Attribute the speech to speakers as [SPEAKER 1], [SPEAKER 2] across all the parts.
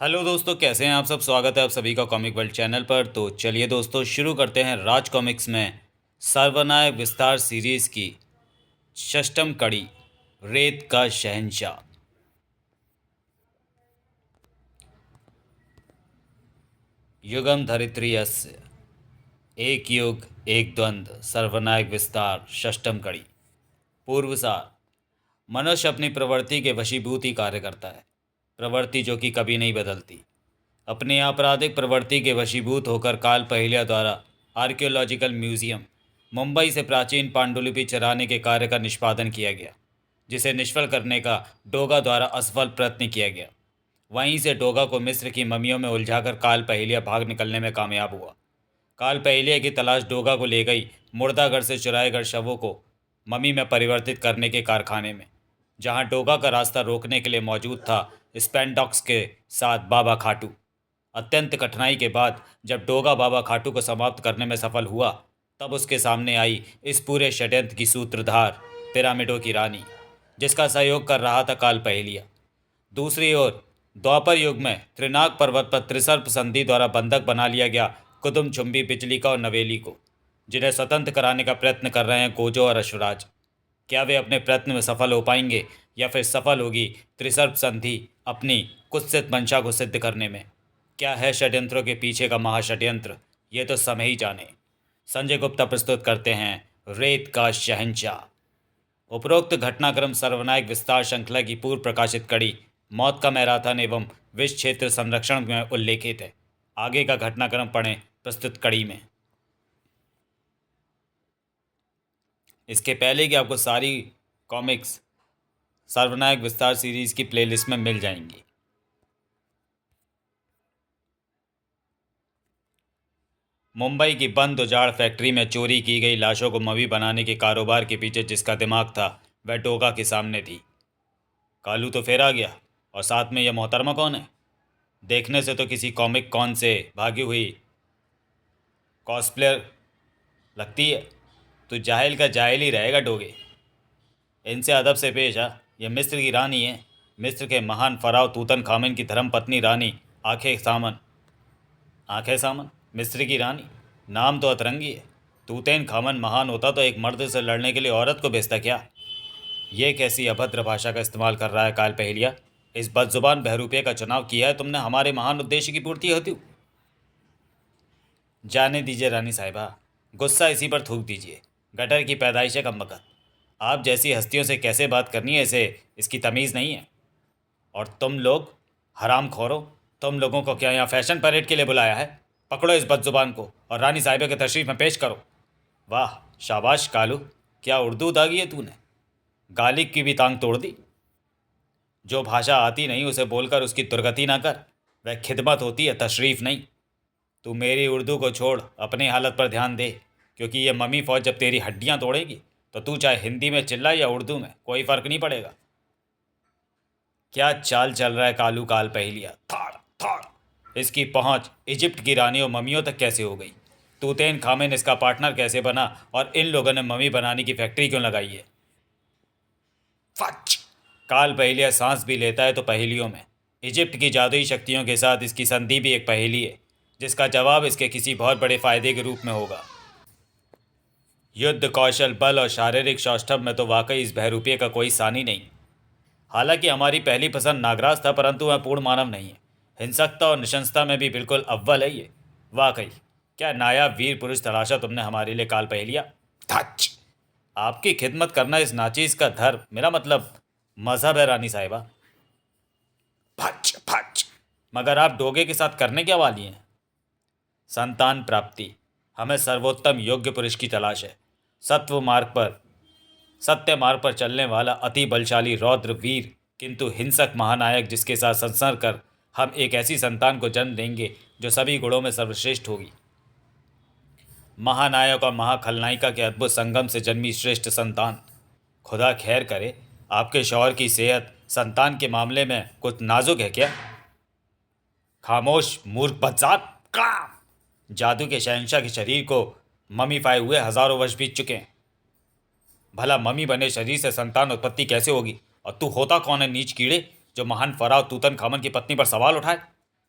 [SPEAKER 1] Hello दोस्तों, कैसे हैं आप सब। स्वागत है आप सभी का कॉमिक वर्ल्ड चैनल पर। तो चलिए दोस्तों, शुरू करते हैं राज कॉमिक्स में सर्वनायक विस्तार सीरीज की षष्ठम कड़ी, रेत का शहंशाह। युगम धरित्री यस्य, एक युग एक द्वंद्व, सर्वनायक विस्तार षष्ठम कड़ी। पूर्व सार। मनुष्य अपनी प्रवृत्ति के वशीभूत ही कार्य करता है, प्रवृत्ति जो कि कभी नहीं बदलती। अपनी आपराधिक प्रवृत्ति के वशीभूत होकर काल पहलिया द्वारा आर्कियोलॉजिकल म्यूजियम मुंबई से प्राचीन पांडुलिपि चराने के कार्य का निष्पादन किया गया, जिसे निष्फल करने का डोगा द्वारा असफल प्रयत्न किया गया। वहीं से डोगा को मिस्र की ममियों में उलझाकर काल पहलिया भाग निकलने में कामयाब हुआ। काल पहलिया की तलाश डोगा को ले गई मुर्दाघर से चुराए गए शवों को ममी में परिवर्तित करने के कारखाने में, जहां डोगा का रास्ता रोकने के लिए मौजूद था स्पेंडॉक्स के साथ बाबा खाटू। अत्यंत कठिनाई के बाद जब डोगा बाबा खाटू को समाप्त करने में सफल हुआ, तब उसके सामने आई इस पूरे षड्यंत्र की सूत्रधार पिरामिडों की रानी, जिसका सहयोग कर रहा था काल पहलिया। दूसरी ओर द्वापर युग में त्रिनाग पर्वत पर त्रिसर्प संधि द्वारा बंधक बना लिया गया कुतुम छुम्बी पिचलिका और नवेली को, जिन्हें स्वतंत्र कराने का प्रयत्न कर रहे हैं गोजो और अश्वराज। क्या वे अपने प्रयत्न में सफल हो पाएंगे, या फिर सफल होगी त्रिसर्प संधि अपनी कुत्सित मंशा को सिद्ध करने में? क्या है षड्यंत्रों के पीछे का महाषड्यंत्र, ये तो समय ही जाने। संजय गुप्ता प्रस्तुत करते हैं रेत का शहंशाह। उपरोक्त घटनाक्रम सर्वनायक विस्तार श्रृंखला की पूर्व प्रकाशित कड़ी मौत का मैराथन एवं विश्व क्षेत्र संरक्षण में उल्लेखित है। आगे का घटनाक्रम पढ़ें प्रस्तुत कड़ी में। इसके पहले कि आपको सारी कॉमिक्स सर्वनायक विस्तार सीरीज की प्लेलिस्ट में मिल जाएंगी। मुंबई की बंद उजाड़ फैक्ट्री में चोरी की गई लाशों को मवी बनाने के कारोबार के पीछे जिसका दिमाग था, वह डोगा के सामने थी। कालू तो फेर आ गया, और साथ में यह मोहतरमा कौन है? देखने से तो किसी कॉमिक कॉन से भागी हुई कॉस्प्लेयर लगती है। तो जाहिल का जाहिल ही रहेगा डोगे। इनसे अदब से पेश आ। यह मिस्र की रानी है, मिस्र के महान फराव तूतन खामिन की धर्मपत्नी रानी आंखें सामन। आंखें सामन मिस्र की रानी, नाम तो अतरंगी है। तूतेन खामन महान होता तो एक मर्द से लड़ने के लिए औरत को भेजता क्या? ये कैसी अभद्र भाषा का इस्तेमाल कर रहा है काल पहलिया? इस बदजुबान बहरूपे का चुनाव किया है तुमने हमारे महान उद्देश्य की पूर्ति हेतु। जाने दीजिए रानी साहिबा, गुस्सा इसी पर थूक दीजिए। गटर की पैदाइश है कमबख्त। आप जैसी हस्तियों से कैसे बात करनी है, इसे इसकी तमीज़ नहीं है। और तुम लोग हराम खोरो, तुम लोगों को क्या यहाँ फैशन परेड के लिए बुलाया है? पकड़ो इस बदजुबान को और रानी साहिबा के तशरीफ में पेश करो। वाह शाबाश कालू, क्या उर्दू दागी है तूने। गालिब की भी टांग तोड़ दी। जो भाषा आती नहीं उसे बोलकर उसकी दुर्गति ना कर, वह खिदमत होती है, तशरीफ नहीं। तू मेरी उर्दू को छोड़ अपनी हालत पर ध्यान दे, क्योंकि ये मम्मी फौज जब तेरी हड्डियां तोड़ेगी तो तू चाहे हिंदी में चिल्ला या उर्दू में, कोई फ़र्क नहीं पड़ेगा। क्या चाल चल रहा है कालू काल पहलिया? थाड़ थाड़। इसकी पहुंच इजिप्ट की रानियों ममियों तक कैसे हो गई? तूतेन खामिन इसका पार्टनर कैसे बना, और इन लोगों ने ममी बनाने की फैक्ट्री क्यों लगाई है? फच। काल पहलिया सांस भी लेता है तो पहेलियों में। इजिप्ट की जादुई शक्तियों के साथ इसकी संधि भी एक पहेली है, जिसका जवाब इसके किसी बहुत बड़े फायदे के रूप में होगा। युद्ध कौशल, बल और शारीरिक सौष्ठव में तो वाकई इस बहरूपिये का कोई सानी नहीं। हालांकि हमारी पहली पसंद नागराज था, परंतु वह पूर्ण मानव नहीं है। हिंसकता और निशंसता में भी बिल्कुल अव्वल है ये। वाकई क्या नायाब वीर पुरुष तलाशा तुमने हमारे लिए काल पहलिया। धच। आपकी खिदमत करना इस नाचीज का धर्म, मेरा मतलब मजहब है रानी साहिबा। भच भच। मगर आप डोगे के साथ करने क्या वाली हैं? संतान प्राप्ति। हमें सर्वोत्तम योग्य पुरुष की तलाश है। सत्व मार्ग पर सत्य मार्ग पर चलने वाला अति बलशाली रौद्र वीर किंतु हिंसक महानायक, जिसके साथ संसर कर हम एक ऐसी संतान को जन्म देंगे जो सभी गुणों में सर्वश्रेष्ठ होगी। महानायक और महाखलनायिका के अद्भुत संगम से जन्मी श्रेष्ठ संतान। खुदा खैर करे, आपके शौहर की सेहत संतान के मामले में कुछ नाजुक है क्या? खामोश मूर्ख बदजात। जादू के शहंशाह के शरीर को ममीफाई हुए हजारों वर्ष बीत चुके हैं। भला मम्मी बने शरीर से संतान उत्पत्ति कैसे होगी? और तू होता कौन है नीच कीड़े, जो महान फराव तूतन खामन की पत्नी पर सवाल उठाए?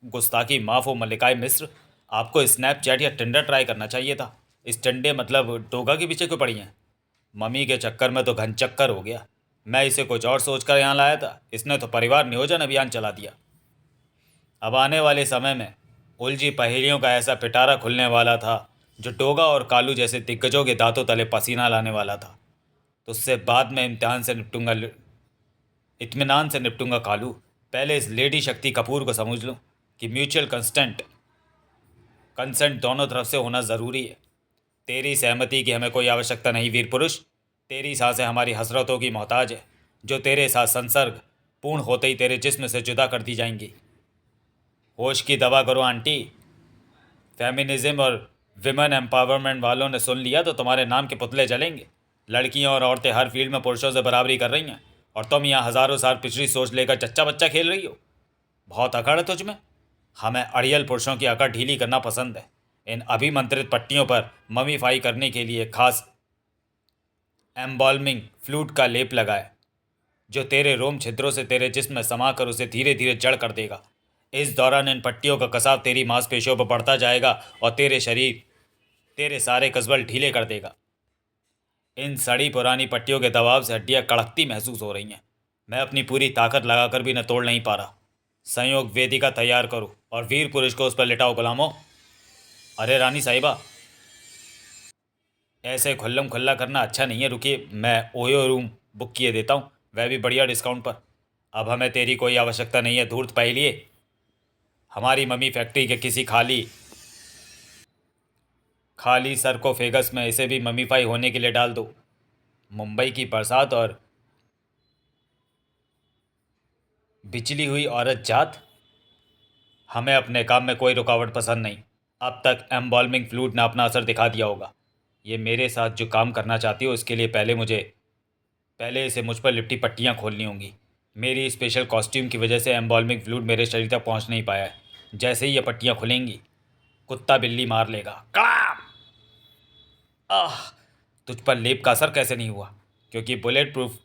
[SPEAKER 1] गुस्ताखी माफ़ हो मल्लिकाए मिस्र। आपको स्नैपचैट या टिंडर ट्राई करना चाहिए था। इस टंडे मतलब डोगा के पीछे क्यों पड़ी हैं? मम्मी के चक्कर में तो घन चक्कर हो गया। मैं इसे कुछ और सोचकर यहाँ लाया था, इसने तो परिवार नियोजन अभियान चला दिया। अब आने वाले समय में उलझी पहेलियों का ऐसा पिटारा खुलने वाला था जो डोगा और कालू जैसे दिग्गजों के दांतों तले पसीना लाने वाला था। तो उससे बाद में इम्तिहान से निपटूंगा, इत्मीनान से निपटूंगा कालू। पहले इस लेडी शक्ति कपूर को समझ लूँ कि म्यूचुअल कंसेंट दोनों तरफ से होना ज़रूरी है। तेरी सहमति की हमें कोई आवश्यकता नहीं वीर पुरुष। तेरी सांसें हमारी हसरतों की मोहताज है, जो तेरे साथ संसर्ग पूर्ण होते ही तेरे जिस्म से जुदा कर दी जाएंगी। होश की दवा करो आंटी। फेमिनिज्म और विमेन एम्पावरमेंट वालों ने सुन लिया तो तुम्हारे नाम के पुतले जलेंगे। लड़कियां और औरतें हर फील्ड में पुरुषों से बराबरी कर रही हैं और तुम यहाँ हज़ारों साल पिछड़ी सोच लेकर चच्चा बच्चा खेल रही हो। बहुत अकड़ है तुझ में। हमें अड़ियल पुरुषों की अकड़ ढीली करना पसंद है। इन अभिमंत्रित पट्टियों पर ममीफाई करने के लिए खास एम्बॉल्मिंग फ्लूड का लेप लगाए, जो तेरे रोम छिद्रों से तेरे जिस्म में समा कर उसे धीरे धीरे जड़ कर देगा। इस दौरान इन पट्टियों का कसाव तेरी मांसपेशियों पर बढ़ता जाएगा और तेरे सारे कस्बल ढीले कर देगा। इन सड़ी पुरानी पट्टियों के दबाव से हड्डियां कड़कती महसूस हो रही हैं। मैं अपनी पूरी ताकत लगाकर भी न तोड़ नहीं पा रहा। संयोग वेदिका तैयार करो और वीर पुरुष को उस पर लिटाओ गुलामों। अरे रानी साहिबा, ऐसे खुल्लम खुल्ला करना अच्छा नहीं है। रुकिए, मैं ओयो रूम बुक किए देता हूँ, वह भी बढ़िया डिस्काउंट पर। अब हमें तेरी कोई आवश्यकता नहीं है धूर्त पहलिए। हमारी मम्मी फैक्ट्री के किसी खाली खाली सरकोफेगस में इसे भी ममीफाई होने के लिए डाल दो। मुंबई की बरसात और बिचली हुई औरत जात। हमें अपने काम में कोई रुकावट पसंद नहीं। अब तक एम्बॉल्मिंग फ्लूइड ने अपना असर दिखा दिया होगा। ये मेरे साथ जो काम करना चाहती हो उसके लिए पहले इसे मुझ पर लिपटी पट्टियाँ खोलनी होंगी। मेरी स्पेशल कॉस्ट्यूम की वजह से एम्बॉल्मिंग फ्लूइड मेरे शरीर तक पहुंच नहीं पाया है। जैसे ही ये पट्टियाँ खुलेंगी, कुत्ता बिल्ली मार लेगा। कड़ाम! आह! तुझ पर लेप का असर कैसे नहीं हुआ? क्योंकि बुलेट प्रूफ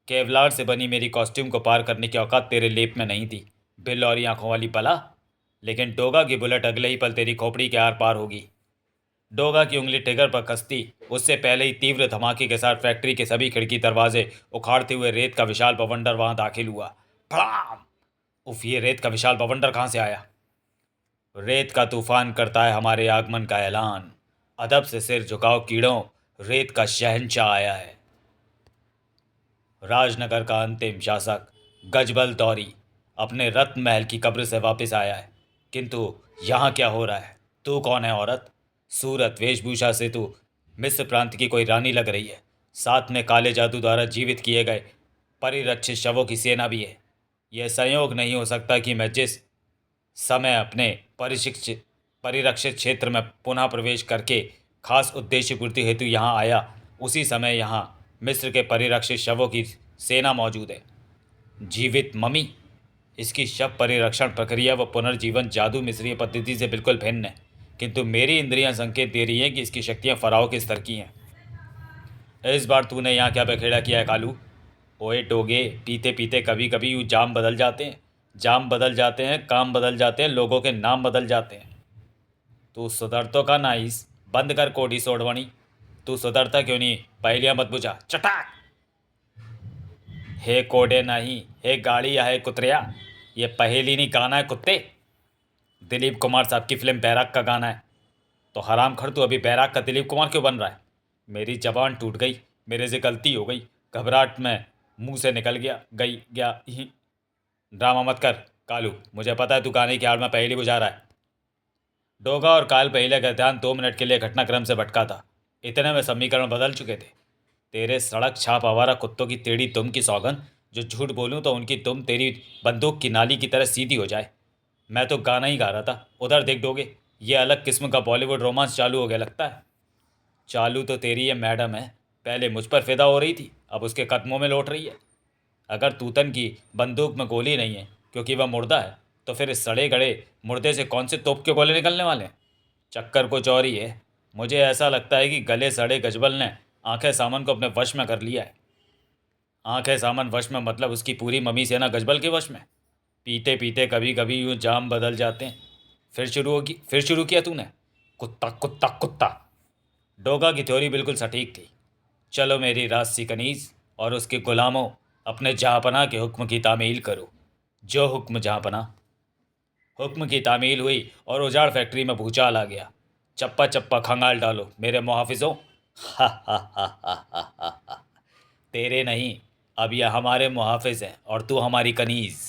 [SPEAKER 1] केवलार से बनी मेरी कॉस्ट्यूम को पार करने की औकात तेरे लेप में नहीं थी, बिल और आंखों वाली पला। लेकिन डोगा की बुलेट अगले ही पल तेरी खोपड़ी के आर पार होगी। डोगा की उंगली ट्रिगर पर कसती उससे पहले ही तीव्र धमाके के साथ फैक्ट्री के सभी खिड़की दरवाजे उखाड़ते हुए रेत का विशाल बवंडर वहां दाखिल हुआ। फड़ाम! उफ, ये रेत का विशाल बवंडर कहाँ से आया? रेत का तूफान करता है हमारे आगमन का ऐलान। अदब से सिर झुकाओ कीड़ों, रेत का शहंशाह आया है। राजनगर का अंतिम शासक गजबल दौरी अपने रत्न महल की कब्र से वापस आया है। किंतु यहाँ क्या हो रहा है? तू कौन है औरत? सूरत वेशभूषा से तू मिस्र प्रांत की कोई रानी लग रही है। साथ में काले जादू द्वारा जीवित किए गए परिरक्षित शवों की सेना भी है। यह संयोग नहीं हो सकता कि मैं जिस समय अपने परिरक्षित क्षेत्र में पुनः प्रवेश करके खास उद्देश्य पूर्ति हेतु यहाँ आया, उसी समय यहाँ मिस्र के परिरक्षित शवों की सेना मौजूद है। जीवित ममी, इसकी शव परिरक्षण प्रक्रिया व पुनर्जीवन जादू मिस्रीय पद्धति से बिल्कुल भिन्न है। किंतु मेरी इंद्रियां संकेत दे रही हैं कि इसकी शक्तियां फराव के स्तर की हैं। इस बार तूने यहाँ क्या बखेड़ा किया है कालू? ओए टोगे, पीते पीते कभी कभी यूँ जाम बदल जाते हैं। जाम बदल जाते हैं, काम बदल जाते हैं, लोगों के नाम बदल जाते हैं। तू सुधरतो का नाइस, बंद कर कोडी सोडवणी। तू सुधरता क्यों नहीं? पहलियां मत बुझा। चटाक! हे कोडे नहीं, हे गाड़ी या है कुतरिया, ये पहेली नहीं गाना है कुत्ते। दिलीप कुमार साहब की फिल्म बैराक का गाना है। तो हराम खर, तू अभी बैराक का दिलीप कुमार क्यों बन रहा है? मेरी जबान टूट गई, मेरे से गलती हो गई, घबराहट में मुंह से निकल गया ही। ड्रामा मत कर कालू, मुझे पता है तू गाने की आड़ में पहेली बुझा रहा है। डोगा और काल पहले का ध्यान 2 मिनट के लिए घटनाक्रम से भटका था। इतने में समीकरण बदल चुके थे। तेरे सड़क छाप आवारा कुत्तों की टेढ़ी दुम की सौगंध, जो झूठ बोलूं तो उनकी दुम तेरी बंदूक की नाली की तरह सीधी हो जाए। मैं तो गाना ही गा रहा था, उधर देख दोगे, ये अलग किस्म का बॉलीवुड रोमांस चालू हो गया लगता है। चालू तो तेरी ये मैडम है, पहले मुझ पर फिदा हो रही थी, अब उसके कदमों में लौट रही है। अगर तूतन की बंदूक में गोली नहीं है क्योंकि वह मुर्दा है, तो फिर इस सड़े गड़े मुर्दे से कौन से तोप के गोले निकलने वाले हैं? चक्कर कुछ और ही है। मुझे ऐसा लगता है कि गले सड़े गजबल ने आंखें सामन को अपने वश में कर लिया है। आंखें सामन वश में मतलब उसकी पूरी ममी सेना गजबल के वश में। पीते पीते कभी कभी यूं जाम बदल जाते हैं। फिर शुरू किया तूने। कुत्ता कुत्ता कुत्ता। डोगा की थ्योरी बिल्कुल सटीक थी। चलो मेरी रास्सी कनीज और उसके गुलामों, अपने जहाँपनाह के हुक्म की तामील करो। जो हुक्म जहाँपनाह। हुक्म की तामील हुई और उजाड़ फैक्ट्री में भूचाल आ गया। चप्पा चप्पा खंगाल डालो मेरे मुहाफिजों। हा हा हा हा हा हा हा। तेरे नहीं, अब यह हमारे मुहाफिज हैं और तू हमारी कनीज।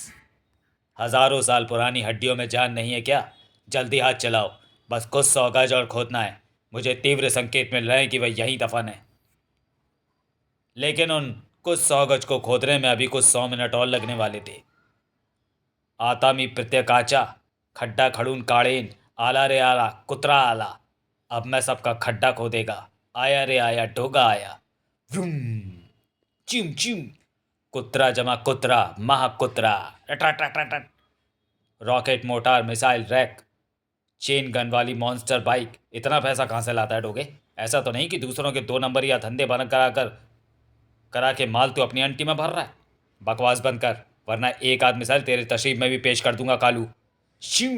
[SPEAKER 1] हजारों साल पुरानी हड्डियों में जान नहीं है क्या? जल्दी हाथ चलाओ, बस कुछ सौ गज और खोदना है। मुझे तीव्र संकेत मिल रहे हैं कि वह यहीं दफन है। लेकिन उन कुछ सौ गज को खोदने में अभी कुछ 100 मिनट और लगने वाले थे। आता मी प्रत्यकाचा, खड्डा खड़ून काड़ेन, आला रे आला कुतरा आला। अब मैं सबका खड्डा खोदेगा। आया रे आया डोगा आया। व्रूम। चिम चिम। कुत्रा जमा कुत्रा महाकुत्रा। रट। Rocket motor missile rack, chain gun वाली मॉन्स्टर बाइक। इतना पैसा कहाँ से लाता है डोगे? ऐसा तो नहीं कि दूसरों के 2 नंबर या धंधे बन करा के माल तो अपनी अंटी में भर रहा है। बकवास बंद कर, वरना एक आध मिसाइल तेरे तशरीफ में भी पेश कर दूंगा कालू। शिव।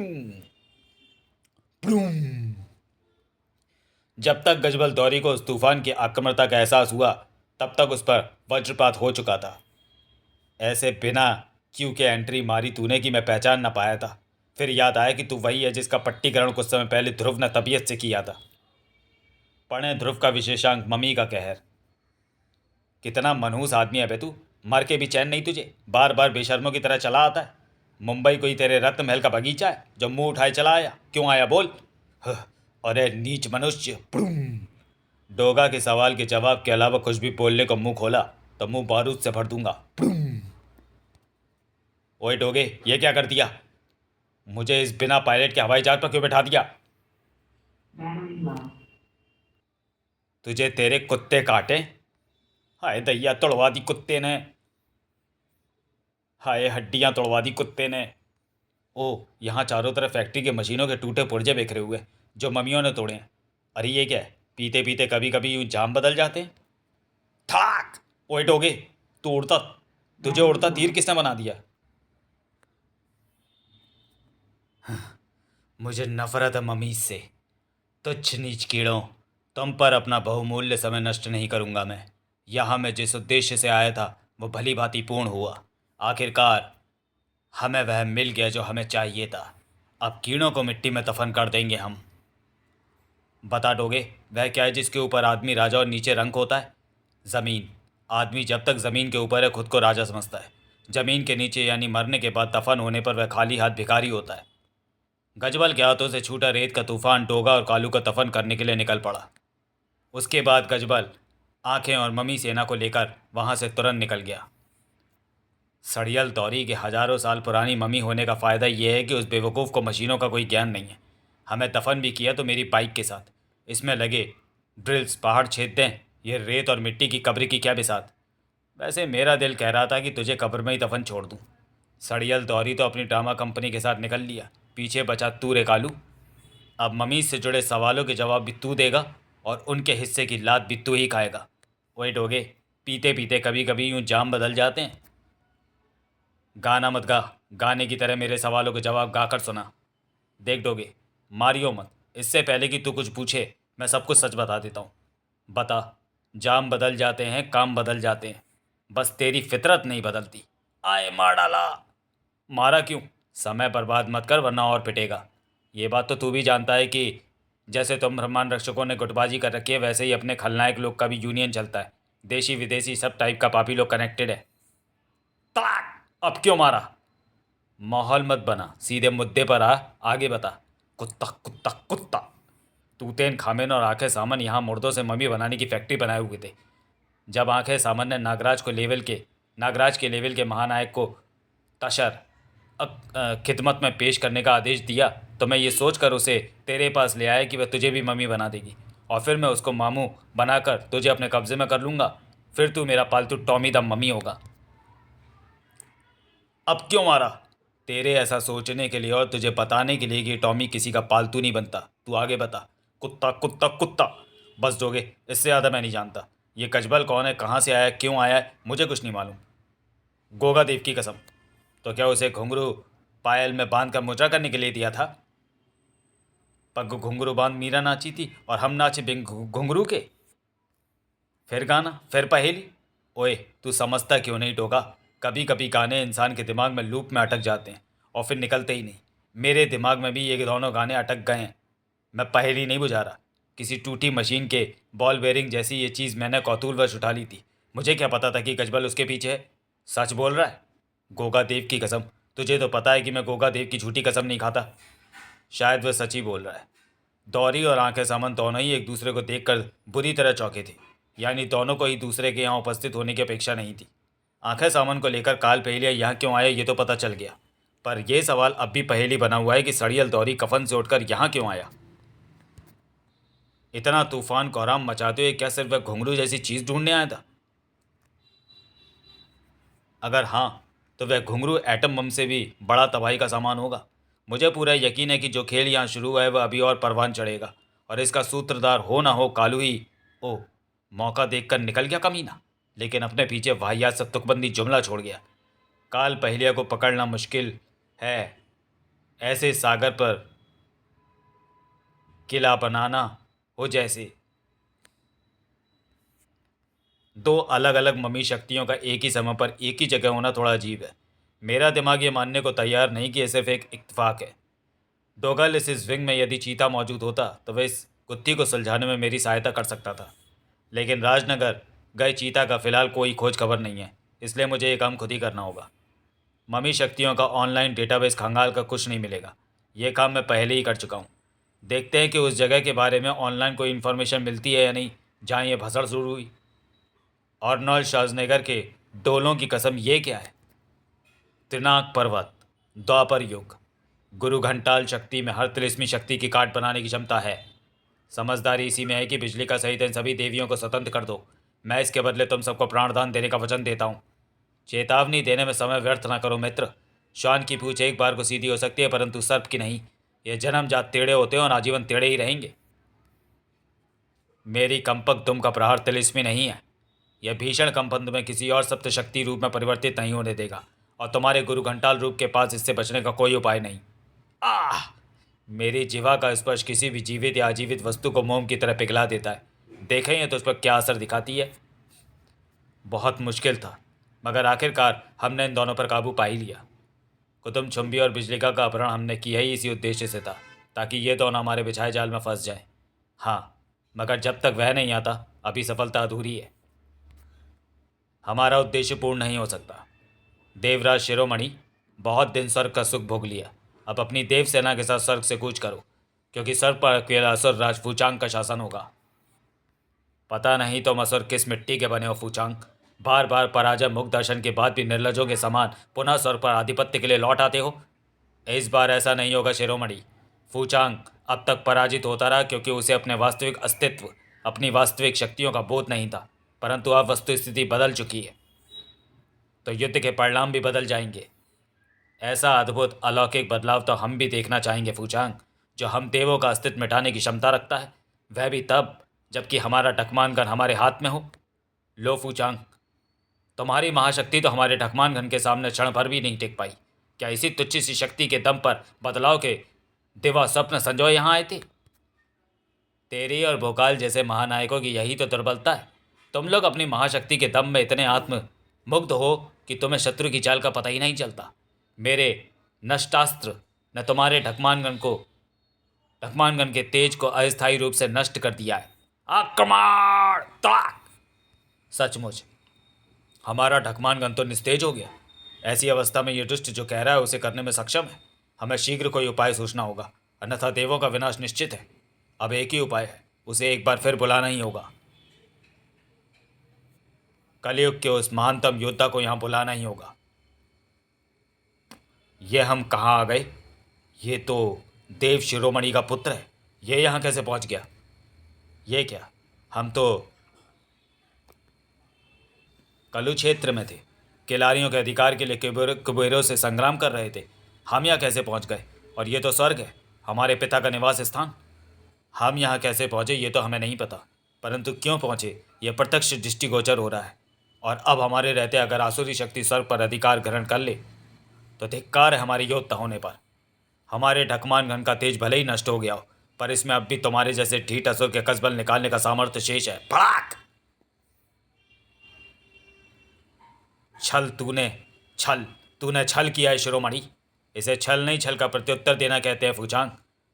[SPEAKER 1] प्लूम। जब तक गजबल दौरी को उस तूफान की आक्रमणता का एहसास हुआ, तब तक उस पर वज्रपात हो चुका था। ऐसे बिना क्यू के एंट्री मारी तूने कि मैं पहचान ना पाया था। फिर याद आया कि तू वही है जिसका पट्टीकरण कुछ समय पहले ध्रुव ने तबीयत से किया था। पढ़े ध्रुव का विशेषांक मम्मी का कहर। कितना मनहूस आदमी है बे तू। मर के भी चैन नहीं तुझे, बार बार बेशर्मों की तरह चला आता है। मुंबई कोई तेरे रत्न महल का बगीचा है जो मुंह उठाए चला आया? क्यों आया बोल। हह, अरे नीच मनुष्य। प्रुम। डोगा के सवाल के जवाब के अलावा कुछ भी बोलने को मुंह खोला तो मुंह बारूद से भर दूंगा। प्रुम। ओए डोगे, ये क्या कर दिया? मुझे इस बिना पायलट के हवाई जहाज पर क्यों बैठा दिया? तुझे तेरे कुत्ते काटे? हाय दैया, तोड़वा दी कुत्ते ने। हाय हड्डियां तोड़वा दी कुत्ते ने। ओ, यहाँ चारों तरफ फैक्ट्री के मशीनों के टूटे पुर्जे बिखरे हुए जो मम्मियों ने तोड़े हैं। अरे ये क्या है? पीते पीते कभी कभी यूं जाम बदल जाते हैं। ठाक। ओए डोगे, तू उड़ता तुझे उड़ता तीर किसने बना दिया? मुझे नफरत है मम्मी से। तुच्छ नीच कीड़ों, तुम पर अपना बहुमूल्य समय नष्ट नहीं करूंगा मैं। यहाँ मैं जिस उद्देश्य से आया था वो भली भांति पूर्ण हुआ। आखिरकार हमें वह मिल गया जो हमें चाहिए था। अब कीड़ों को मिट्टी में दफन कर देंगे हम। बता दोगे वह क्या है जिसके ऊपर आदमी राजा और नीचे रंक होता है? ज़मीन। आदमी जब तक ज़मीन के ऊपर है खुद को राजा समझता है। ज़मीन के नीचे यानी मरने के बाद दफन होने पर वह खाली हाथ भिखारी होता है। गजबल के हाथों से छूटा रेत का तूफान डोगा और कालू का दफन करने के लिए निकल पड़ा। उसके बाद गजबल आंखें और मम्मी सेना को लेकर वहां से तुरंत निकल गया। सड़ियल तौरी के हजारों साल पुरानी मम्मी होने का फ़ायदा यह है कि उस बेवकूफ़ को मशीनों का कोई ज्ञान नहीं है। हमें दफन भी किया तो मेरी बाइक के साथ। इसमें लगे ड्रिल्स पहाड़ छेद दें, ये रेत और मिट्टी की कब्र की क्या बिसात। वैसे मेरा दिल कह रहा था कि तुझे कब्र में ही दफन छोड़ दूँ। सड़ियल तौरी तो अपनी ड्रामा कंपनी के साथ निकल लिया, पीछे बचा तू रे कालू। अब मम्मी से जुड़े सवालों के जवाब भी तू देगा और उनके हिस्से की लात भी तू ही खाएगा। ओए डोगे, पीते पीते कभी कभी यूं जाम बदल जाते हैं। गाना मत गा, गाने की तरह मेरे सवालों के जवाब गाकर सुना। देख डोगे, मारियो मत। इससे पहले कि तू कुछ पूछे मैं सब कुछ सच बता देता हूँ। बता। जाम बदल जाते हैं, काम बदल जाते हैं, बस तेरी फितरत नहीं बदलती। आए मार डाला। मारा क्यों? समय बर्बाद मत कर वरना और पिटेगा। ये बात तो तू भी जानता है कि जैसे तुम ब्रह्मांड रक्षकों ने गुटबाजी कर रखी है वैसे ही अपने खलनायक लोग का भी यूनियन चलता है। देशी विदेशी सब टाइप का पापी लोग कनेक्टेड है। तलाक। अब क्यों मारा? माहौल मत बना, सीधे मुद्दे पर आ। आगे बता। कुत्ता कुत्ता कुत्ता। तूतेन खामेन और आंखें सामन यहाँ मुर्दों से मम्मी बनाने की फैक्ट्री बनाए हुए थे। जब आंखें सामन ने नागराज के लेवल के महानायक को तशर खिदमत में पेश करने का आदेश दिया तो मैं ये सोचकर उसे तेरे पास ले आया कि वह तुझे भी मम्मी बना देगी और फिर मैं उसको मामू बनाकर तुझे अपने कब्जे में कर लूँगा। फिर तू मेरा पालतू टॉमी द मम्मी होगा। अब क्यों मारा? तेरे ऐसा सोचने के लिए और तुझे बताने के लिए कि टॉमी किसी का पालतू नहीं बनता। तू आगे बता। कुत्ता कुत्ता कुत्ता। बस दोगे, इससे ज़्यादा मैं नहीं जानता। ये कजबल कौन है, कहाँ से आया है, क्यों आया है, मुझे कुछ नहीं मालूम। गोगा देव की कसम। तो क्या उसे घुंघरू पायल में बांध कर मुद्रा करने के लिए दिया था। पग घुंघरू बांध मीरा नाची थी और हम नाचे बिन घुंघरू के। फिर गाना, फिर पहेली। ओए तू समझता क्यों नहीं टोका? कभी कभी गाने इंसान के दिमाग में लूप में अटक जाते हैं और फिर निकलते ही नहीं। मेरे दिमाग में भी ये दोनों गाने अटक गए हैं। मैं पहेली नहीं बुझा रहा। किसी टूटी मशीन के बॉल बेरिंग जैसी ये चीज़ मैंने कौतूहलवश उठा ली थी। मुझे क्या पता था कि गजबल उसके पीछे है। सच बोल रहा है? गोगा देव की कसम, तुझे तो पता है कि मैं गोगा देव की झूठी कसम नहीं खाता। शायद वह सच ही बोल रहा है। दौरी और आंखें सामन दोनों ही एक दूसरे को देखकर बुरी तरह चौंके थे। यानी दोनों को ही दूसरे के यहाँ उपस्थित होने की अपेक्षा नहीं थी। आंखें सामन को लेकर काल पहेलिया यहाँ क्यों आया ये तो पता चल गया, पर यह सवाल अब भी पहेली बना हुआ है कि सड़ियल दौरी कफन से उठकर यहाँ क्यों आया। इतना तूफान कोहराम मचाते हुए क्या सिर्फ वह घुंघरू जैसी चीज़ ढूंढने आया था? अगर हाँ, तो वह घुंघरू एटम बम से भी बड़ा तबाही का सामान होगा। मुझे पूरा यकीन है कि जो खेल यहाँ शुरू हुआ है वह अभी और परवान चढ़ेगा, और इसका सूत्रधार हो ना हो कालू ही। ओ, मौका देखकर निकल गया कमीना, लेकिन अपने पीछे वाहियात से तुकबंदी जुमला छोड़ गया। काल पहलिया को पकड़ना मुश्किल है, ऐसे सागर पर किला बनाना हो जैसे। दो अलग अलग मम्मी शक्तियों का एक ही समय पर एक ही जगह होना थोड़ा अजीब है। मेरा दिमाग ये मानने को तैयार नहीं कि ये सिर्फ एक इत्तेफाक है। डोगल इस विंग में यदि चीता मौजूद होता तो वह इस गुत्थी को सुलझाने में मेरी सहायता कर सकता था, लेकिन राजनगर गए चीता का फिलहाल कोई खोज खबर नहीं है, इसलिए मुझे ये काम खुद ही करना होगा। मम्मी शक्तियों का ऑनलाइन डेटाबेस खंगाल का कुछ नहीं मिलेगा। ये काम मैं पहले ही कर चुका हूँ। देखते हैं कि उस जगह के बारे में ऑनलाइन कोई इन्फॉर्मेशन मिलती है या नहीं जहाँ ये भसड़ शुरू हुई। अर्नोल्ड श्वार्ज़नेगर के डोलों की कसम, ये क्या है? त्रिनाक पर्वत, द्वापर युग। गुरु घंटाल शक्ति में हर तिलिस्मी शक्ति की काट बनाने की क्षमता है। समझदारी इसी में है कि बिजली का सहित इन सभी देवियों को स्वतंत्र कर दो। मैं इसके बदले तुम सबको प्राणदान देने का वचन देता हूँ। चेतावनी देने में समय व्यर्थ ना करो मित्र। श्वान की पूंछ एक बार को सीधी हो सकती है, परंतु सर्प की नहीं। ये जन्मजात टेढ़े होते हैं और आजीवन टेढ़े ही रहेंगे। मेरी कंपक दुम का प्रहार तिलिस्मी नहीं है। यह भीषण कंपन तुम्हें किसी और सप्त शक्ति रूप में परिवर्तित नहीं होने देगा, और तुम्हारे गुरु घंटाल रूप के पास इससे बचने का कोई उपाय नहीं। आह! मेरी जिह्वा का स्पर्श किसी भी जीवित या अजीवित वस्तु को मोम की तरह पिघला देता है। देखेंगे तो उस पर क्या असर दिखाती है। बहुत मुश्किल था, मगर आखिरकार हमने इन दोनों पर काबू पा ही लिया। कुतुम छुम्बी और बिजलिका का अपहरण हमने किया ही इसी उद्देश्य से था, ताकि ये दोनों हमारे बिछाए जाल में फंस जाएं। हाँ, मगर जब तक वह नहीं आता अभी सफलता अधूरी है। हमारा उद्देश्य पूर्ण नहीं हो सकता। देवराज शिरोमणि, बहुत दिन स्वर्ग का सुख भोग लिया। अब अपनी देव सेना के साथ स्वर्ग से कूच करो, क्योंकि स्वर्ग पर अकेला असुर राज फूचांग का शासन होगा। पता नहीं तुम असुर किस मिट्टी के बने हो फूचांग। बार बार पराजय मुख दर्शन के बाद भी निर्लजों के समान पुनः स्वर्ग पर आधिपत्य के लिए लौट आते हो। इस बार ऐसा नहीं होगा शिरोमणि। फूचांग अब तक पराजित होता रहा क्योंकि उसे अपने वास्तविक अस्तित्व, अपनी वास्तविक शक्तियों का बोध नहीं था, परंतु अब वस्तु स्थिति बदल चुकी है, तो युद्ध के परिणाम भी बदल जाएंगे। ऐसा अद्भुत अलौकिक बदलाव तो हम भी देखना चाहेंगे फूचांग, जो हम देवों का अस्तित्व मिटाने की क्षमता रखता है, वह भी तब जबकि हमारा ढकमान गन हमारे हाथ में हो। लो फूचांग, तुम्हारी महाशक्ति तो हमारे ढकमान गन के सामने क्षण भर भी नहीं टिक पाई। क्या इसी तुच्छ सी शक्ति के दम पर बदलाव के दिवा स्वप्न संजोए यहाँ आए थे? तेरी और भोकाल जैसे महानायकों की यही तो दुर्बलता है। तुम लोग अपनी महाशक्ति के दम में इतने आत्म मुग्ध हो कि तुम्हें शत्रु की चाल का पता ही नहीं चलता। मेरे नष्टास्त्र ने तुम्हारे ढकमानगन के तेज को अस्थायी रूप से नष्ट कर दिया है। आक्रमण! ताक! सचमुच हमारा ढकमानगन तो निस्तेज हो गया। ऐसी अवस्था में ये दुष्ट जो कह रहा है उसे करने में सक्षम है। हमें शीघ्र कोई उपाय सोचना होगा, अन्यथा देवों का विनाश निश्चित है। अब एक ही उपाय है, उसे एक बार फिर बुलाना ही होगा। कलयुग के उस महानतम योद्धा को यहाँ बुलाना ही होगा। ये हम कहाँ आ गए? ये तो देव शिरोमणि का पुत्र है। ये यहाँ कैसे पहुँच गया? ये क्या, हम तो कलु क्षेत्र में थे, किलारियों के अधिकार के लिए कुबेरों से संग्राम कर रहे थे। हम यहाँ कैसे पहुँच गए? और ये तो स्वर्ग है, हमारे पिता का निवास स्थान। हम यहाँ कैसे पहुँचे ये तो हमें नहीं पता, परंतु क्यों पहुँचे ये प्रत्यक्ष दृष्टिगोचर हो रहा है। और अब हमारे रहते अगर आसुरी शक्ति स्वर्ग पर अधिकार ग्रहण कर ले तो धिक्कार है हमारे योद्धा होने पर। हमारे ढकमान घन का तेज भले ही नष्ट हो गया हो, पर इसमें अब भी तुम्हारे जैसे ढीठ असुर के कसबल निकालने का सामर्थ्य शेष है। भड़ाक! छल तूने छल किया है शिरोमणि। इसे छल नहीं, छल का प्रत्युत्तर देना कहते हैं फूचांग।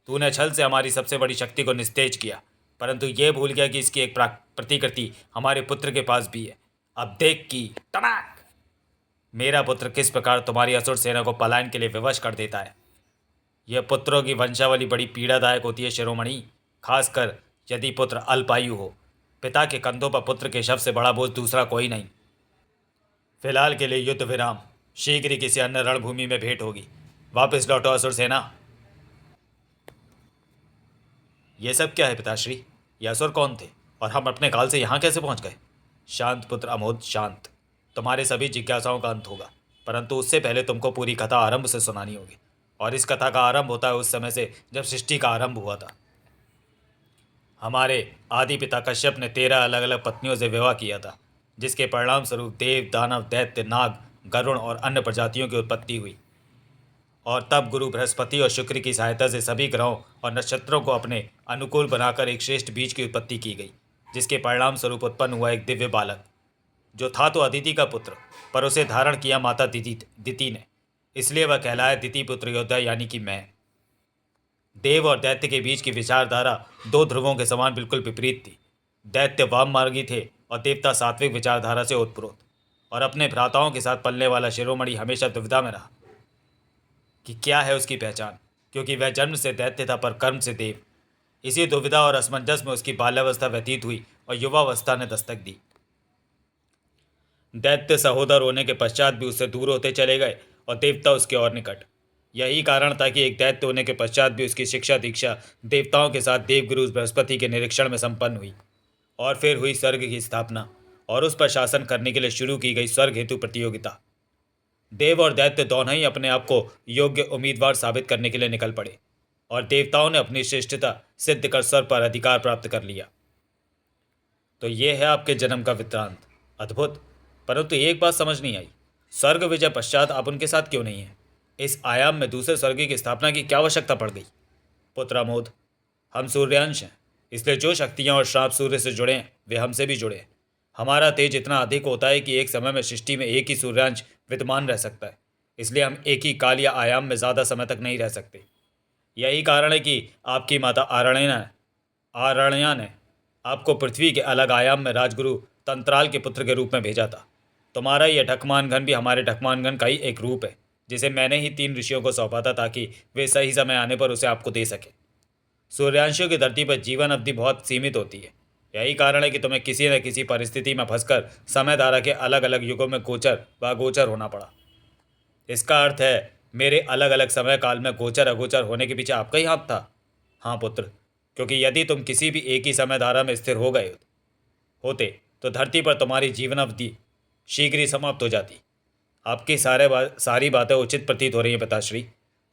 [SPEAKER 1] तूने छल से हमारी सबसे बड़ी शक्ति को निस्तेज किया, परंतु ये भूल गया कि इसकी एक प्रतिकृति हमारे पुत्र के पास भी है। अब देख कि टनाक मेरा पुत्र किस प्रकार तुम्हारी असुर सेना को पलायन के लिए विवश कर देता है। यह पुत्रों की वंशावली बड़ी पीड़ादायक होती है शिरोमणि, खासकर यदि पुत्र अल्पायु हो। पिता के कंधों पर पुत्र के शव से बड़ा बोझ दूसरा कोई नहीं। फिलहाल के लिए युद्ध विराम, शीघ्र ही किसी अन्य रणभूमि में भेंट होगी। वापस लौटो असुर सेना। ये सब क्या है पिताश्री? ये असुर कौन थे और हम अपने काल से यहाँ कैसे पहुँच गए? शांत पुत्र अमोद, शांत। तुम्हारे सभी जिज्ञासाओं का अंत होगा, परंतु उससे पहले तुमको पूरी कथा आरंभ से सुनानी होगी। और इस कथा का आरंभ होता है उस समय से जब सृष्टि का आरंभ हुआ था। हमारे आदि पिता कश्यप ने 13 अलग अलग पत्नियों से विवाह किया था, जिसके परिणाम स्वरूप देव, दानव, दैत्य, नाग, गरुड़ और अन्य प्रजातियों की उत्पत्ति हुई। और तब गुरु बृहस्पति और शुक्र की सहायता से सभी ग्रहों और नक्षत्रों को अपने अनुकूल बनाकर एक श्रेष्ठ बीज की उत्पत्ति की गई, जिसके परिणाम स्वरूप उत्पन्न हुआ एक दिव्य बालक, जो था तो अदिति का पुत्र, पर उसे धारण किया माता दिति ने। इसलिए वह कहलाया दिति पुत्र योद्धा, यानी कि मैं। देव और दैत्य के बीच की विचारधारा दो ध्रुवों के समान बिल्कुल विपरीत थी। दैत्य वाम मार्गी थे और देवता सात्विक विचारधारा से ओतप्रोत। और अपने भ्राताओं के साथ पलने वाला शिरोमणि हमेशा दुविधा में रहा कि क्या है उसकी पहचान, क्योंकि वह जन्म से दैत्य था पर कर्म से देव। इसी दुविधा और असमंजस में उसकी बाल्यावस्था व्यतीत हुई और युवावस्था ने दस्तक दी। दैत्य सहोदर होने के पश्चात भी उससे दूर होते चले गए और देवता उसके और निकट। यही कारण था कि एक दैत्य होने के पश्चात भी उसकी शिक्षा दीक्षा देवताओं के साथ देवगुरु बृहस्पति के निरीक्षण में संपन्न हुई। और फिर हुई स्वर्ग की स्थापना और उस पर शासन करने के लिए शुरू की गई स्वर्ग हेतु प्रतियोगिता। देव और दैत्य दोनों ही अपने आप को योग्य उम्मीदवार साबित करने के लिए निकल पड़े और देवताओं ने अपनी श्रेष्ठता सिद्ध कर स्वर्ग पर अधिकार प्राप्त कर लिया। तो ये है आपके जन्म का वृत्तांत। अद्भुत। परंतु एक बात समझ नहीं आई, स्वर्ग विजय पश्चात आप उनके साथ क्यों नहीं हैं? इस आयाम में दूसरे स्वर्ग की स्थापना की क्या आवश्यकता पड़ गई? पुत्र अमोद, हम सूर्यांश हैं, इसलिए जो शक्तियाँ और श्राप सूर्य से जुड़े हैं वे हमसे भी जुड़े हैं। हमारा तेज इतना अधिक होता है कि एक समय में सृष्टि में एक ही सूर्यांश विद्यमान रह सकता है, इसलिए हम एक ही काल या आयाम में ज़्यादा समय तक नहीं रह सकते। यही कारण है कि आपकी माता आरण्या ने आपको पृथ्वी के अलग आयाम में राजगुरु तंत्राल के पुत्र के रूप में भेजा था। तुम्हारा यह ढकमानगन भी हमारे ढकमानगन का ही एक रूप है, जिसे मैंने ही 3 ऋषियों को सौंपा था ताकि वे सही समय आने पर उसे आपको दे सके। सूर्यांशों की धरती पर जीवन अवधि बहुत सीमित होती है। यही कारण है कि तुम्हें किसी न किसी परिस्थिति में फंसकर समय धारा के अलग अलग युगों में गोचर व अगोचर होना पड़ा। इसका अर्थ है मेरे अलग अलग समय काल में गोचर अगोचर होने के पीछे आपका ही हाथ था। हाँ पुत्र, क्योंकि यदि तुम किसी भी एक ही समय धारा में स्थिर हो गए होते तो धरती पर तुम्हारी जीवन अवधि शीघ्र ही समाप्त हो जाती। आपकी सारी बातें उचित प्रतीत हो रही हैं पिताश्री,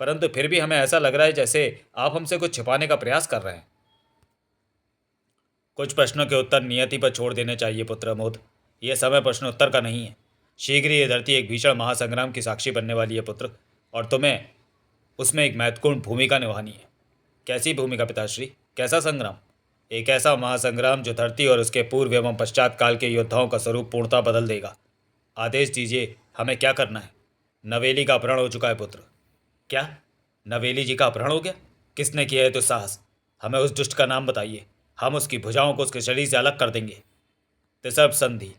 [SPEAKER 1] परंतु फिर भी हमें ऐसा लग रहा है जैसे आप हमसे कुछ छिपाने का प्रयास कर रहे हैं। कुछ प्रश्नों के उत्तर नियति पर छोड़ देने चाहिए पुत्र अमोद। यह समय प्रश्न उत्तर का नहीं है। शीघ्र ही यह धरती एक भीषण महासंग्राम की साक्षी बनने वाली है पुत्र, और तुम्हें उसमें एक महत्वपूर्ण भूमिका निभानी है। कैसी भूमिका पिताश्री? कैसा संग्राम? एक ऐसा महासंग्राम जो धरती और उसके पूर्व एवं पश्चात काल के योद्धाओं का स्वरूप पूर्णतः बदल देगा। आदेश दीजिए, हमें क्या करना है? नवेली का अपहरण हो चुका है पुत्र। क्या? नवेली जी का अपहरण हो गया? किसने किया है तो साहस? हमें उस दुष्ट का नाम बताइए, हम उसकी भुजाओं को उसके शरीर से अलग कर देंगे। त्रिसर्प संधि।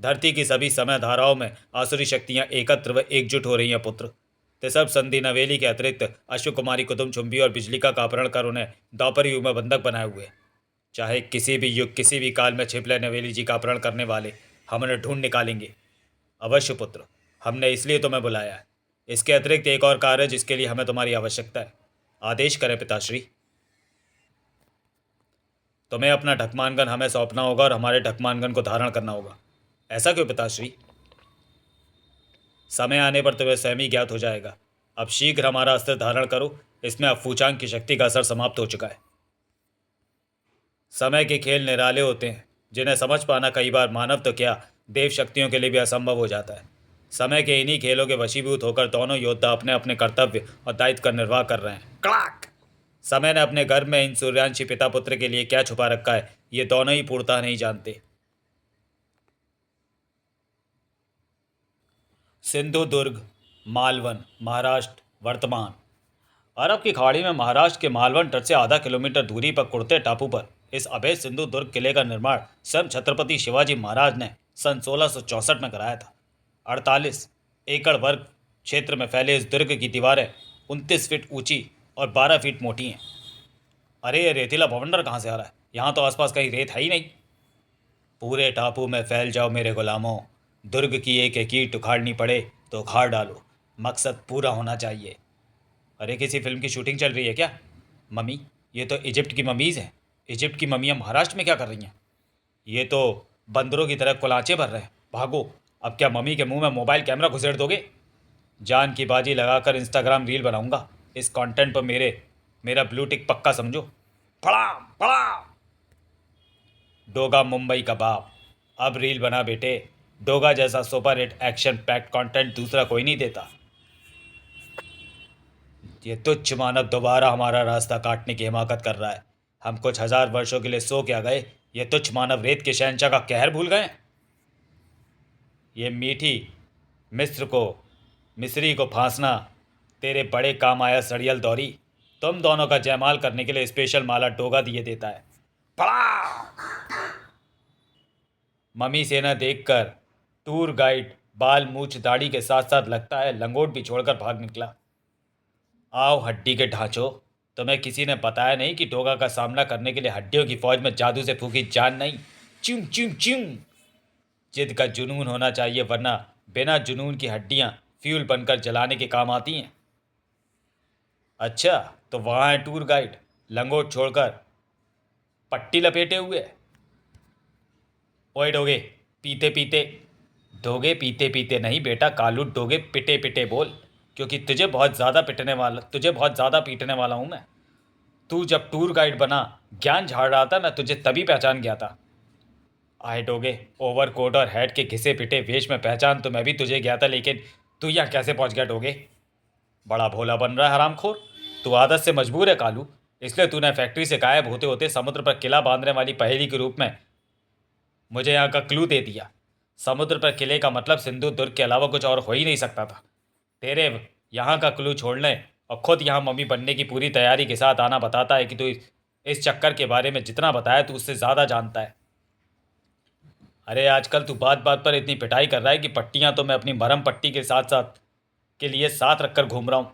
[SPEAKER 1] धरती की सभी समय धाराओं में आसुरी शक्तियां एकत्र व एकजुट हो रही हैं पुत्र। त्रिसर्प संधि नवेली के अतिरिक्त अश्व कुमारी कुतुम चुंबी और बिजलिका का अपहरण कर उन्हें द्वापर युग में बंधक बनाए हुए। चाहे किसी भी युग किसी भी काल में छिपले नवेली जी का अपहरण करने वाले हम उन्हें ढूंढ निकालेंगे। अवश्य पुत्र, हमने इसलिए तुम्हें बुलाया है। इसके अतिरिक्त एक और कार्य जिसके लिए हमें तुम्हारी आवश्यकता है। आदेश करें पिताश्री। तुम्हें अपना ढकमानगन हमें सौंपना होगा और हमारे ढकमानगन को धारण करना होगा। ऐसा क्यों पिताश्री? समय आने पर तुम्हें स्वयं ही ज्ञात हो जाएगा। अब शीघ्र हमारा अस्त्र धारण करो, इसमें अब फूचांग की शक्ति का असर समाप्त हो चुका है। समय के खेल निराले होते हैं, जिन्हें समझ पाना कई बार मानव तो क्या देव शक्तियों के लिए भी असंभव हो जाता है। समय के इन्हीं खेलों के वशीभूत होकर दोनों योद्धा अपने अपने कर्तव्य और दायित्व का निर्वाह कर रहे हैं। क्लाक! समय ने अपने गर्भ में इन सूर्यांशी पिता पुत्र के लिए क्या छुपा रखा है, ये दोनों ही पूर्णतः नहीं जानते। सिंधु दुर्ग, मालवन, महाराष्ट्र, वर्तमान। अरब की खाड़ी में महाराष्ट्र के मालवन तट से आधा किलोमीटर दूरी पर कुर्ते टापू पर इस अभेद सिंधु दुर्ग किले का निर्माण स्वयं छत्रपति शिवाजी महाराज ने सन 1664 में कराया था। 48 एकड़ वर्ग क्षेत्र में फैले इस दुर्ग की दीवारें 29 फीट ऊंची और 12 फीट मोटी हैं। अरे ये रेतीला भवंडर कहाँ से आ रहा है? यहाँ तो आसपास कहीं रेत है ही नहीं। पूरे टापू में फैल जाओ मेरे गुलामों, दुर्ग की एक एक ईंट उखाड़नी पड़े तो उखाड़ डालो, मकसद पूरा होना चाहिए। अरे किसी फिल्म की शूटिंग चल रही है क्या? मम्मी, ये तो इजिप्ट की ममीज़ हैं। इजिप्ट की मम्मियाँ महाराष्ट्र में क्या कर रही हैं? ये तो बंदरों की तरह कुलाचे भर रहे हैं। भागो, अब क्या मम्मी के मुंह में मोबाइल कैमरा घुसेड़ दोगे? जान की बाजी लगाकर इंस्टाग्राम रील बनाऊंगा। इस कंटेंट पर मेरा ब्लू टिक पक्का समझो। फड़ाम फड़ाम। डोगा मुंबई का बाप। अब रील बना बेटे। डोगा जैसा super hit action packed content दूसरा कोई नहीं देता। ये तुच्छ मानव दोबारा हमारा रास्ता काटने की हिमाकत कर रहा है। हम कुछ हजार वर्षों के लिए सो क्या गए? ये तुच्छ मानव रेत के शहंशाह का कहर भूल गए? ये मीठी मिस्री को फांसना तेरे बड़े काम आया सड़ियल दौरी। तुम दोनों का जयमाल करने के लिए स्पेशल माला डोगा दिए देता है। पड़ा! मम्मी सेना देखकर टूर गाइड बाल मूछ दाढ़ी के साथ साथ लगता है लंगोट भी छोड़कर भाग निकला। आओ हड्डी के ढांचों, तुम्हें किसी ने बताया नहीं कि डोगा का सामना करने के लिए हड्डियों की फौज में जादू से फूकी जान नहीं। च्यूं च्यूं च्यूं। जिद का जुनून होना चाहिए, वरना बिना जुनून की हड्डियां फ्यूल बनकर जलाने के काम आती हैं। अच्छा, तो वहाँ है टूर गाइड, लंगोट छोड़कर पट्टी लपेटे हुए। ओए डोगे, पीते पीते। डोगे पीते पीते नहीं बेटा कालू, डोगे पिटे पिटे बोल, क्योंकि तुझे बहुत ज़्यादा पीटने वाला हूँ मैं। तू जब टूर गाइड बना ज्ञान झाड़ रहा था, मैं तुझे तभी पहचान गया था। आए डोगे, ओवरकोट और हैट के घिसे पिटे वेश में पहचान तो मैं भी तुझे गया था, लेकिन तू यहाँ कैसे पहुँच गया डोगे? बड़ा भोला बन रहा है हरामखोर। तू आदत से मजबूर है कालू, इसलिए तूने फैक्ट्री से गायब होते होते समुद्र पर किला बांधने वाली पहेली के रूप में मुझे यहाँ का क्लू दे दिया। समुद्र पर किले का मतलब सिंधु दुर्ग के अलावा कुछ और हो ही नहीं सकता था। तेरे यहाँ का क्लू छोड़ने और खुद यहाँ मम्मी बनने की पूरी तैयारी के साथ आना बताता है कि तू इस चक्कर के बारे में जितना बताया तू उससे ज़्यादा जानता है। अरे आजकल तू बात बात पर इतनी पिटाई कर रहा है कि पट्टियाँ तो मैं अपनी मरहम पट्टी के साथ साथ के लिए साथ रखकर घूम रहा हूँ।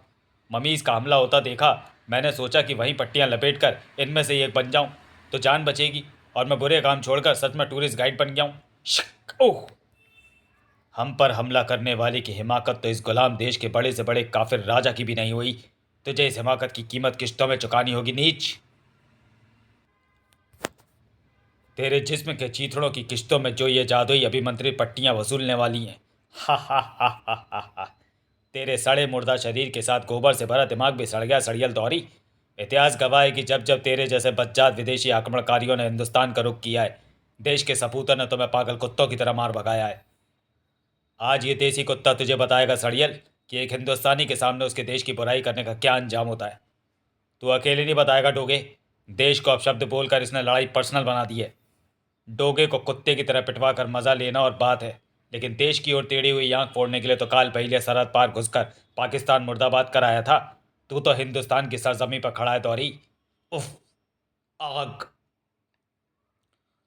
[SPEAKER 1] मम्मी इसका हमला होता देखा, मैंने सोचा कि वहीं पट्टियाँ लपेट कर इनमें से एक बन जाऊँ तो जान बचेगी, और मैं बुरे काम छोड़कर सच में टूरिस्ट गाइड बन गया हूँ। ओह! हम पर हमला करने वाले की हिमाकत तो इस गुलाम देश के बड़े से बड़े काफिर राजा की भी नहीं हुई। तुझे इस हिमाकत की कीमत किश्तों में चुकानी होगी नीच। तेरे जिस्म के चीथड़ों की किश्तों में जो ये जादुई अभिमंत्रित पट्टियां वसूलने वाली हैं। हा हा हा हा हा हा। तेरे सड़े मुर्दा शरीर के साथ गोबर से भरा दिमाग भी सड़ गया सड़ियल दौरी। इतिहास गवाह है कि जब जब तेरे जैसे बच्चात विदेशी आक्रमणकारियों ने हिंदुस्तान का रुख किया है, देश के सपूतों ने तुम्हें पागल कुत्तों की तरह मार भगाया है। आज ये देसी कुत्ता तुझे बताएगा सड़ियल कि एक हिंदुस्तानी के सामने उसके देश की बुराई करने का क्या अंजाम होता है। तू अकेले नहीं बताएगा डोगे। देश को अपशब्द बोलकर इसने लड़ाई पर्सनल बना दी है। डोगे को कुत्ते की तरह पिटवा कर मजा लेना और बात है, लेकिन देश की ओर टेढ़ी हुई आंख फोड़ने के लिए तो काल पहले सरहद पार घुसकर पाकिस्तान मुर्दाबाद कर आया था। तू तो हिंदुस्तान की सरजमी पर खड़ा है दौरी। उफ! आग!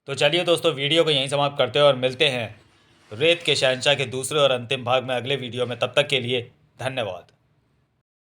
[SPEAKER 1] तो चलिए दोस्तों, वीडियो को यहीं समाप्त करते हैं और मिलते हैं रेत के शहंशाह के दूसरे और अंतिम भाग में अगले वीडियो में। तब तक के लिए धन्यवाद।